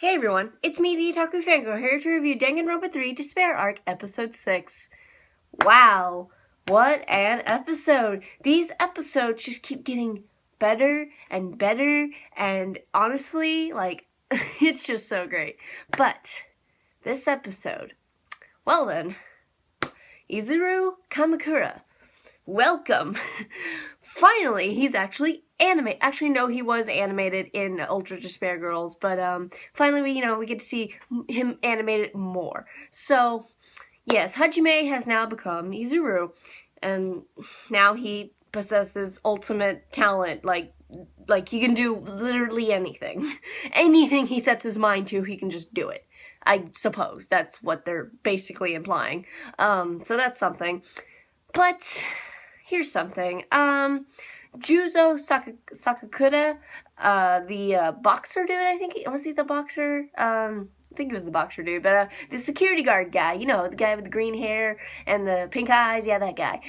Hey everyone, it's me, the Otaku Fangirl, here to review Danganronpa 3 Despair Arc, Episode 6. Wow, what an episode! These episodes just keep getting better and better, and honestly, it's just so great. But, this episode, well then, Izuru Kamakura. Welcome! Finally, he's actually animated. Actually, no, he was animated in Ultra Despair Girls, but finally we get to see him animated more. So, yes, Hajime has now become Izuru, and now he possesses ultimate talent. Like he can do literally anything. Anything he sets his mind to, he can just do it. I suppose that's what they're basically implying. So that's something. But here's something. Juzo Sakakura, the boxer dude, I think was he the boxer? I think he was the boxer dude, but the security guard guy, the guy with the green hair and the pink eyes, yeah, that guy.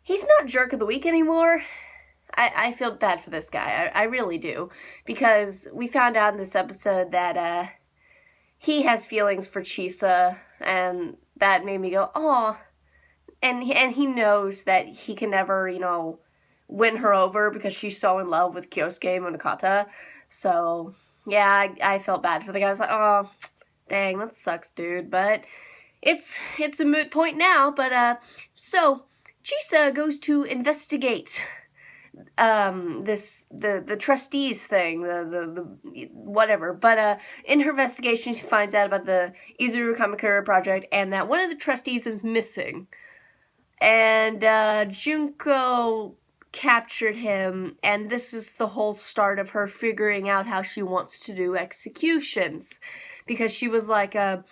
He's not jerk of the week anymore. I feel bad for this guy. I really do, because we found out in this episode that he has feelings for Chisa, and that made me go, aw. And he knows that he can never, win her over because she's so in love with Kyosuke Monokata. So, yeah, I felt bad for the guy. I was like, oh, dang, that sucks, dude. But it's a moot point now. But, so, Chisa goes to investigate the trustees thing, the whatever. But in her investigation, she finds out about the Izuru Kamakura project and that one of the trustees is missing. And Junko captured him, and this is the whole start of her figuring out how she wants to do executions. Because she was like, all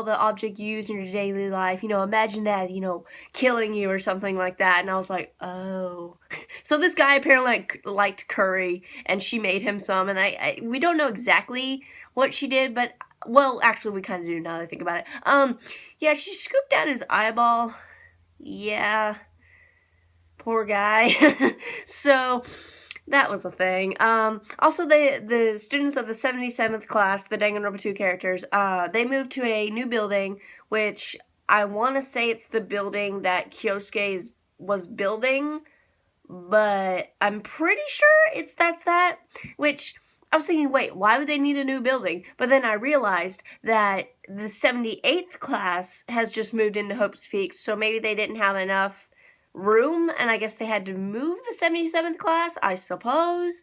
the object you use in your daily life, imagine that, killing you or something like that. And I was like, oh. So this guy apparently liked curry, and she made him some, and we don't know exactly what she did, but, well, actually we kind of do now that I think about it. Yeah, she scooped out his eyeball. Yeah, poor guy. So that was a thing. Also, the students of the 77th class, the Danganronpa 2 characters, they moved to a new building, which I want to say it's the building that Kyosuke was building, but I'm pretty sure that's that, which I was thinking, wait, why would they need a new building? But then I realized that the 78th class has just moved into Hope's Peak, so maybe they didn't have enough room, and I guess they had to move the 77th class, I suppose.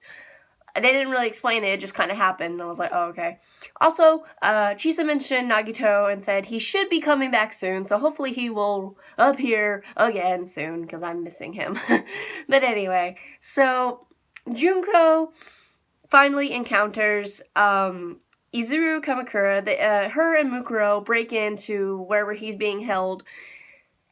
They didn't really explain it, it just kind of happened, and I was like, oh, okay. Also, Chisa mentioned Nagito and said he should be coming back soon, so hopefully he will appear again soon, because I'm missing him. But anyway, so Junko finally encounters Izuru Kamakura. Her and Mukuro break into wherever he's being held,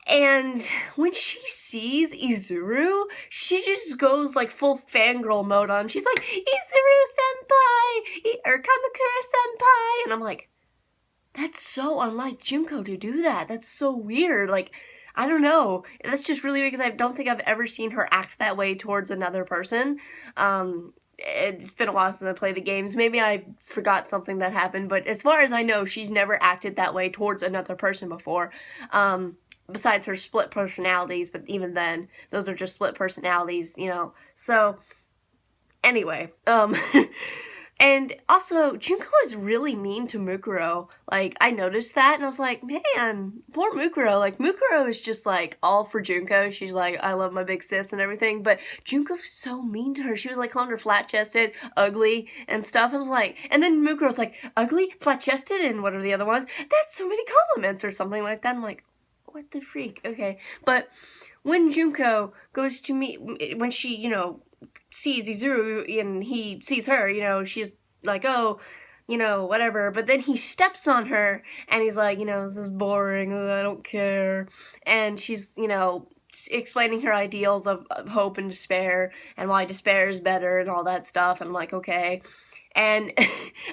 and when she sees Izuru, she just goes like full fangirl mode on him. She's like, Izuru-senpai! Or Kamakura-senpai! And I'm like, that's so unlike Junko to do that. That's so weird. Like, I don't know. That's just really weird because I don't think I've ever seen her act that way towards another person. It's been a while since I played the games. Maybe I forgot something that happened, but as far as I know, she's never acted that way towards another person before. Besides her split personalities, but even then, those are just split personalities, So, anyway, and also, Junko is really mean to Mukuro. Like, I noticed that, and I was like, man, poor Mukuro. Like, Mukuro is just, like, all for Junko. She's like, I love my big sis and everything, but Junko's so mean to her. She was, like, calling her flat-chested, ugly, and stuff. I was like, and then Mukuro's like, ugly, flat-chested, and what are the other ones? That's so many compliments or something like that. I'm like, what the freak? Okay. But when Junko goes to meet, when she, sees Izuru and he sees her, she's like, oh, whatever. But then he steps on her and he's like, this is boring. I don't care. And she's, explaining her ideals of hope and despair and why despair is better and all that stuff. And I'm like, okay. And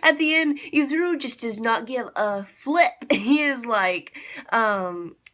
at the end, Izuru just does not give a flip. He is like,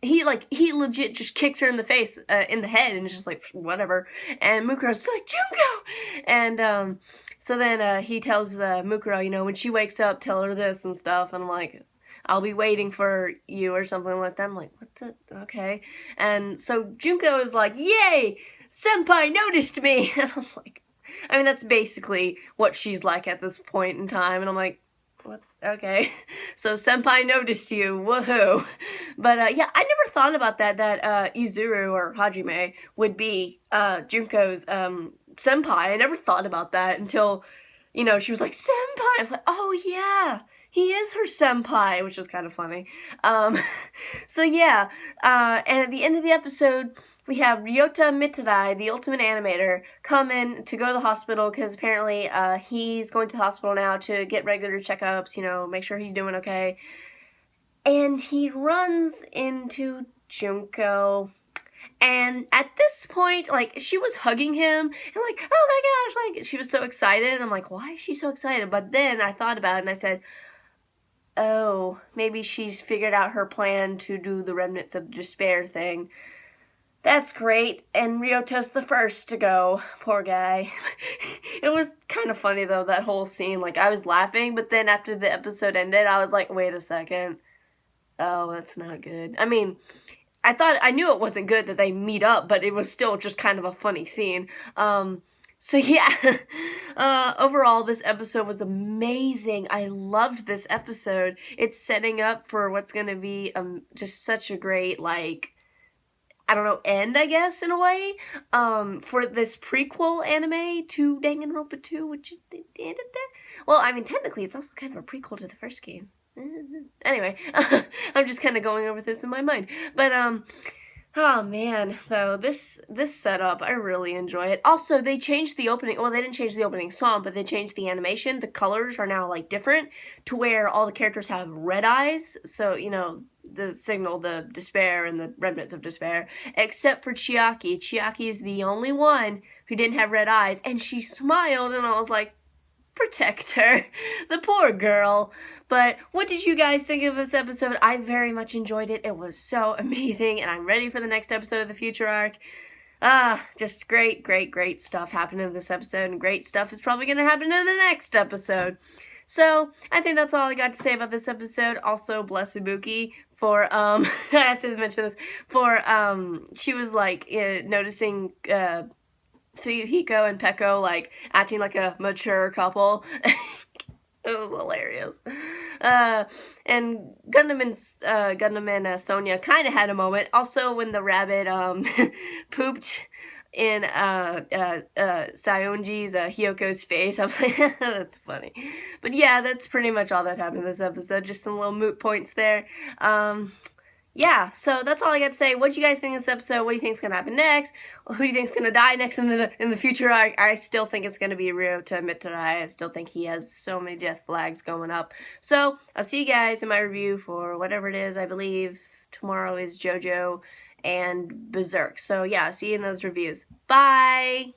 he legit just kicks her in the face, in the head, and is just like, whatever. And Mukuro's like, Junko! And, So then he tells Mukuro, you know, when she wakes up, tell her this and stuff. And I'm like, I'll be waiting for you or something like that. I'm like, what the? Okay. And so Junko is like, yay! Senpai noticed me! And I'm like, I mean, that's basically what she's like at this point in time. And I'm like, what? Okay. So Senpai noticed you. Woohoo. But yeah, I never thought about that Izuru or Hajime would be Junko's senpai. I never thought about that until, you know, she was like, senpai! I was like, oh yeah, he is her senpai, which was kind of funny. So yeah, and at the end of the episode, we have Ryota Mitarai, the ultimate animator, come in to go to the hospital because apparently he's going to the hospital now to get regular checkups, you know, make sure he's doing okay. And he runs into Junko. And at this point, like, she was hugging him, and like, oh my gosh, like, she was so excited, and I'm like, why is she so excited? But then I thought about it, and I said, oh, maybe she's figured out her plan to do the Remnants of Despair thing. That's great, and Ryota's the first to go. Poor guy. It was kind of funny, though, that whole scene. Like, I was laughing, but then after the episode ended, I was like, wait a second. Oh, that's not good. I mean, I knew it wasn't good that they meet up, but it was still just kind of a funny scene. So yeah, overall, this episode was amazing. I loved this episode. It's setting up for what's gonna be just such a great, like, I don't know, end, I guess, in a way, for this prequel anime to Danganronpa 2, which is the end of that. Well, I mean, technically, it's also kind of a prequel to the first game. Anyway, I'm just kind of going over this in my mind. But, oh man, though, this setup, I really enjoy it. Also, they changed the opening, well, they didn't change the opening song, but they changed the animation. The colors are now, like, different to where all the characters have red eyes. So, you know, the signal, the despair, and the remnants of despair, except for Chiaki. Chiaki is the only one who didn't have red eyes, and she smiled, and I was like, protect her. The poor girl. But what did you guys think of this episode? I very much enjoyed it. It was so amazing, and I'm ready for the next episode of the Future Arc. Just great, great, great stuff happened in this episode, and great stuff is probably going to happen in the next episode. So, I think that's all I got to say about this episode. Also, bless Ibuki for, I have to mention this, for, she was, like, noticing, Fuyuhiko and Peko, like, acting like a mature couple. It was hilarious. And Gundam and Sonia kind of had a moment. Also, when the rabbit, pooped in, Sayonji's, Hyoko's face, I was like, that's funny. But yeah, that's pretty much all that happened in this episode. Just some little moot points there. Yeah, so that's all I got to say. What do you guys think of this episode? What do you think is going to happen next? Who do you think is going to die next in the future arc? I still think it's going to be Ryota Mitarai. I still think he has so many death flags going up. So, I'll see you guys in my review for whatever it is. I believe tomorrow is JoJo and Berserk. So, yeah, I'll see you in those reviews. Bye!